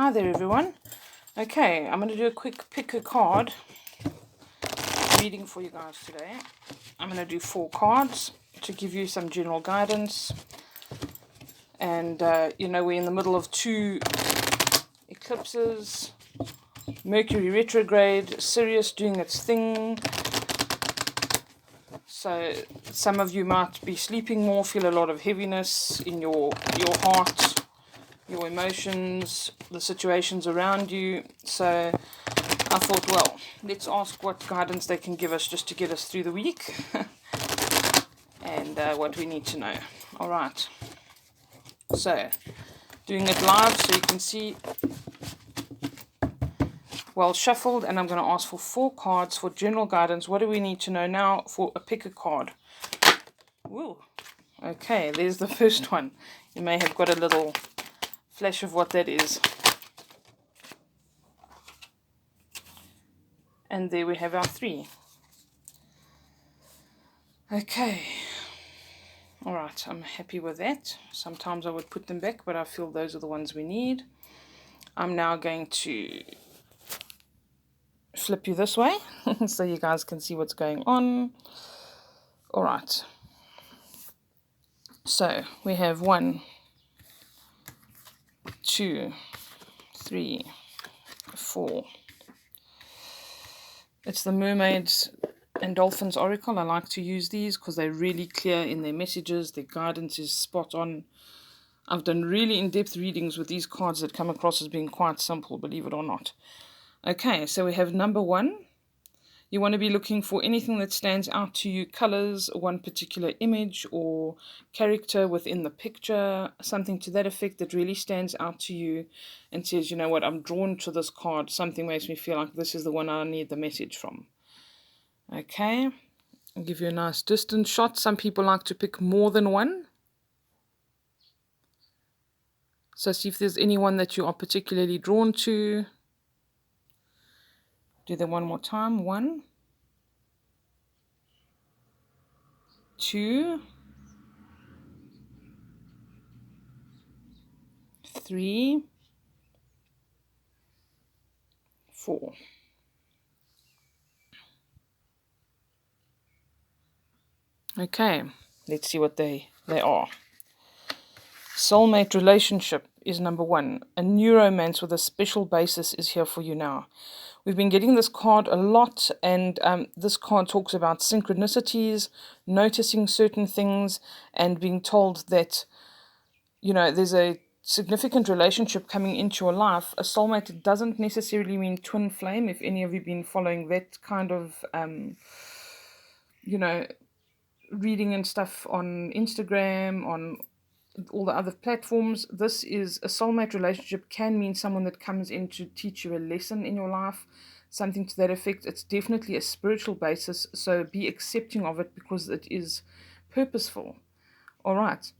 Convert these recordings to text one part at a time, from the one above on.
Hi there everyone. Okay, I'm going to do a quick pick a card reading for you guys today. I'm going to do 4 cards to give you some general guidance. And we're in the middle of 2 eclipses. Mercury retrograde, Sirius doing its thing. So some of you might be sleeping more, feel a lot of heaviness in your heart, your emotions, the situations around you. So I thought, well, let's ask what guidance they can give us just to get us through the week and what we need to know. All right. So doing it live so you can see well shuffled, and I'm going to ask for 4 cards for general guidance. What do we need to know now for a pick a card? Woo. Okay, there's the first one. You may have got a little flash of what that is. And there we have our 3. Okay. Alright, I'm happy with that. Sometimes I would put them back, but I feel those are the ones we need. I'm now going to flip you this way so you guys can see what's going on. Alright. So we have 1, 2, 3, 4. It's the Mermaids and Dolphins Oracle. I like to use these because they're really clear in their messages. Their guidance is spot on. I've done really in-depth readings with these cards that come across as being quite simple, believe it or not. Okay, so we have number 1. You want to be looking for anything that stands out to you, colors, one particular image or character within the picture, something to that effect that really stands out to you and says, you know what, I'm drawn to this card. Something makes me feel like this is the one I need the message from. Okay, I'll give you a nice distance shot. Some people like to pick more than one. So see if there's anyone that you are particularly drawn to. Do them one more time. 1, 2, 3, 4. Okay, let's see what they are. Soulmate relationship is number 1. A new romance with a special basis is here for you now. We've been getting this card a lot, and this card talks about synchronicities, noticing certain things, and being told that, you know, there's a significant relationship coming into your life. A soulmate doesn't necessarily mean twin flame. If any of you have been following that kind of, reading and stuff on Instagram, on all the other platforms, this is a soulmate relationship can mean someone that comes in to teach you a lesson in your life, something to that effect. It's definitely a spiritual basis, so be accepting of it because it is purposeful. All right.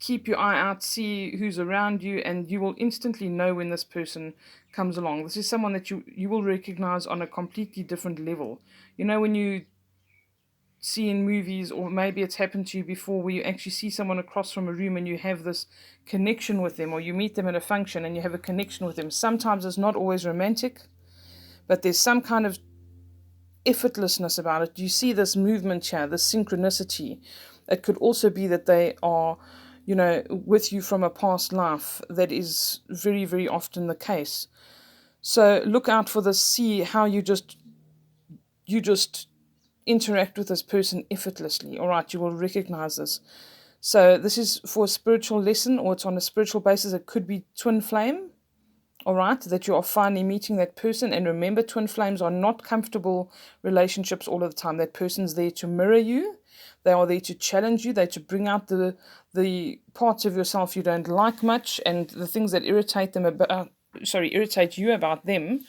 Keep your eye out, see who's around you, and you will instantly know when this person comes along. This is someone that you will recognize on a completely different level. You know, when you see in movies, or maybe it's happened to you before, where you actually see someone across from a room and you have this connection with them, or you meet them at a function and you have a connection with them. Sometimes it's not always romantic, but there's some kind of effortlessness about it. You see this movement here, this synchronicity. It could also be that they are, you know, with you from a past life. That is very, very often the case. So look out for this. See how you just interact with this person effortlessly. All right, you will recognize this. So this is for a spiritual lesson, or it's on a spiritual basis. It could be twin flame. All right, that you are finally meeting that person. And remember, twin flames are not comfortable relationships all of the time. That person's there to mirror you. They are there to challenge you. They're to bring out the parts of yourself you don't like much, and the things that irritate you about them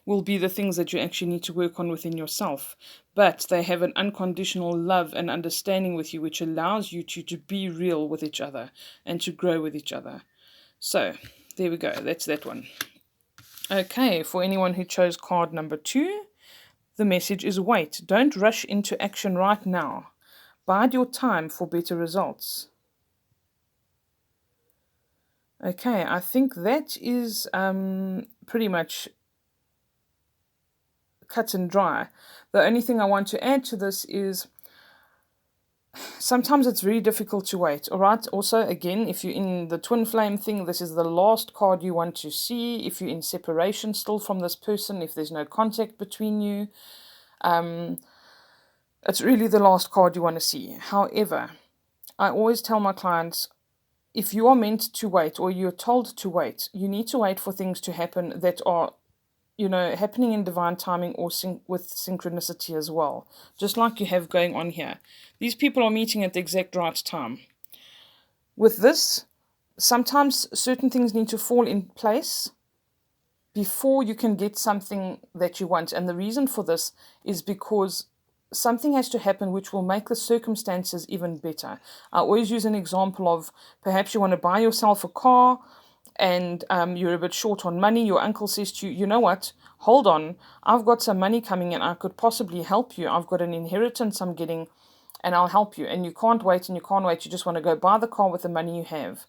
will be the things that you actually need to work on within yourself. But they have an unconditional love and understanding with you, which allows you to be real with each other and to grow with each other. So there we go. That's that one. Okay, for anyone who chose card number 2, the message is wait. Don't rush into action right now. Bide your time for better results. Okay, I think that is pretty much cut and dry. The only thing I want to add to this is sometimes it's very difficult to wait. All right. Also, again, if you're in the twin flame thing, this is the last card you want to see. If you're in separation still from this person, if there's no contact between you, it's really the last card you want to see. However, I always tell my clients, if you are meant to wait or you're told to wait, you need to wait for things to happen that are, happening in divine timing or with synchronicity as well. Just like you have going on here. These people are meeting at the exact right time. With this, sometimes certain things need to fall in place before you can get something that you want. And the reason for this is because something has to happen which will make the circumstances even better. I always use an example of perhaps you want to buy yourself a car and you're a bit short on money. Your uncle says to you, you know what, hold on, I've got some money coming and I could possibly help you. I've got an inheritance I'm getting and I'll help you. And you can't wait and you can't wait. You just want to go buy the car with the money you have.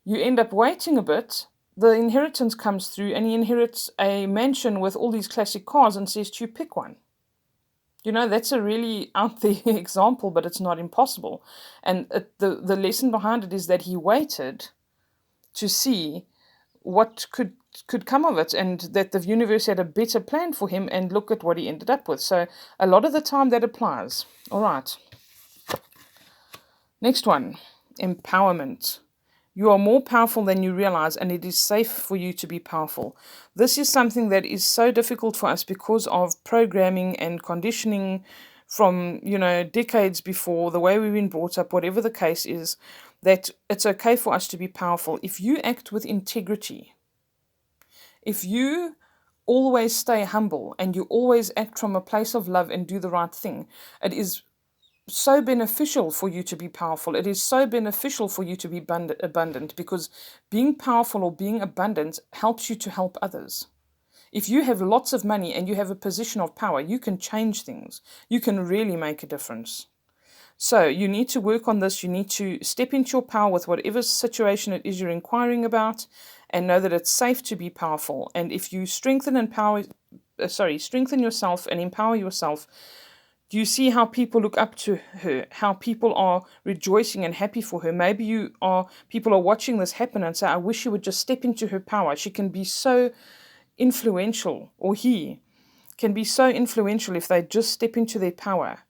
You end up waiting a bit. The inheritance comes through and he inherits a mansion with all these classic cars and says to you, pick one. That's a really out there example, but it's not impossible. And the lesson behind it is that he waited to see what could come of it and that the universe had a better plan for him, and look at what he ended up with. So a lot of the time that applies. All right. Next one, empowerment. You are more powerful than you realize, and it is safe for you to be powerful. This is something that is so difficult for us because of programming and conditioning from, decades before, the way we've been brought up, whatever the case is, that it's okay for us to be powerful. If you act with integrity, if you always stay humble and you always act from a place of love and do the right thing, it is so beneficial for you to be powerful. It is so beneficial for you to be abundant, because being powerful or being abundant helps you to help others. If you have lots of money and you have a position of power, you can change things. You can really make a difference. So you need to work on this. You need to step into your power with whatever situation it is you're inquiring about, and know that it's safe to be powerful. And if you strengthen yourself and empower yourself, do you see how people look up to her? How people are rejoicing and happy for her? Maybe people are watching this happen and say, I wish she would just step into her power. She can be so influential, or he can be so influential if they just step into their power.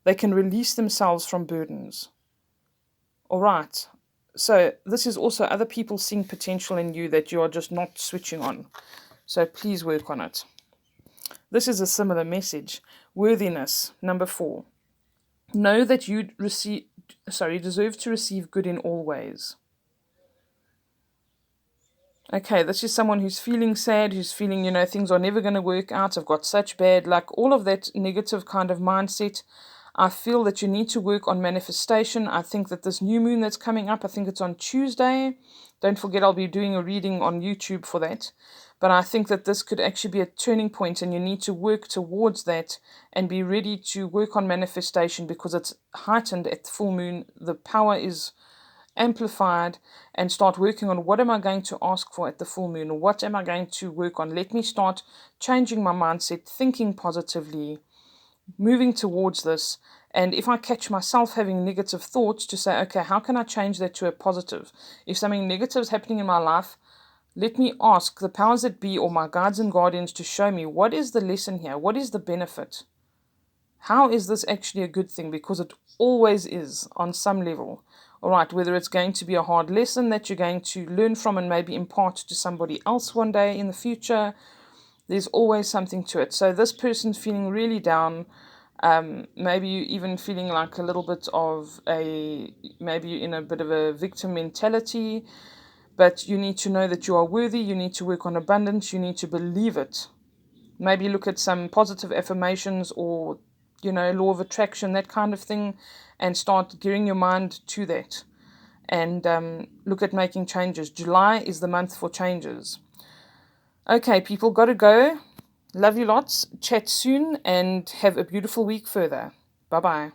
They can release themselves from burdens. All right. So this is also other people seeing potential in you that you are just not switching on. So please work on it. This is a similar message. Worthiness, number 4. Know that you deserve to receive good in all ways. Okay, this is someone who's feeling sad, who's feeling, things are never going to work out. I've got such bad luck. All of that negative kind of mindset. I feel that you need to work on manifestation. I think that this new moon that's coming up, I think it's on Tuesday. Don't forget, I'll be doing a reading on YouTube for that. But I think that this could actually be a turning point, and you need to work towards that and be ready to work on manifestation, because it's heightened at the full moon. The power is amplified, and start working on what am I going to ask for at the full moon? What am I going to work on? Let me start changing my mindset, thinking positively, moving towards this. And if I catch myself having negative thoughts, to say, okay, how can I change that to a positive? If something negative is happening in my life, let me ask the powers that be or my guides and guardians to show me, what is the lesson here? What is the benefit? How is this actually a good thing? Because it always is on some level. All right, whether it's going to be a hard lesson that you're going to learn from and maybe impart to somebody else one day in the future, there's always something to it. So this person's feeling really down. Maybe you even feeling like a little bit of maybe you're in a bit of a victim mentality. But you need to know that you are worthy. You need to work on abundance. You need to believe it. Maybe look at some positive affirmations or, law of attraction, that kind of thing, and start gearing your mind to that. And look at making changes. July is the month for changes. Okay, people, got to go. Love you lots. Chat soon and have a beautiful week further. Bye-bye.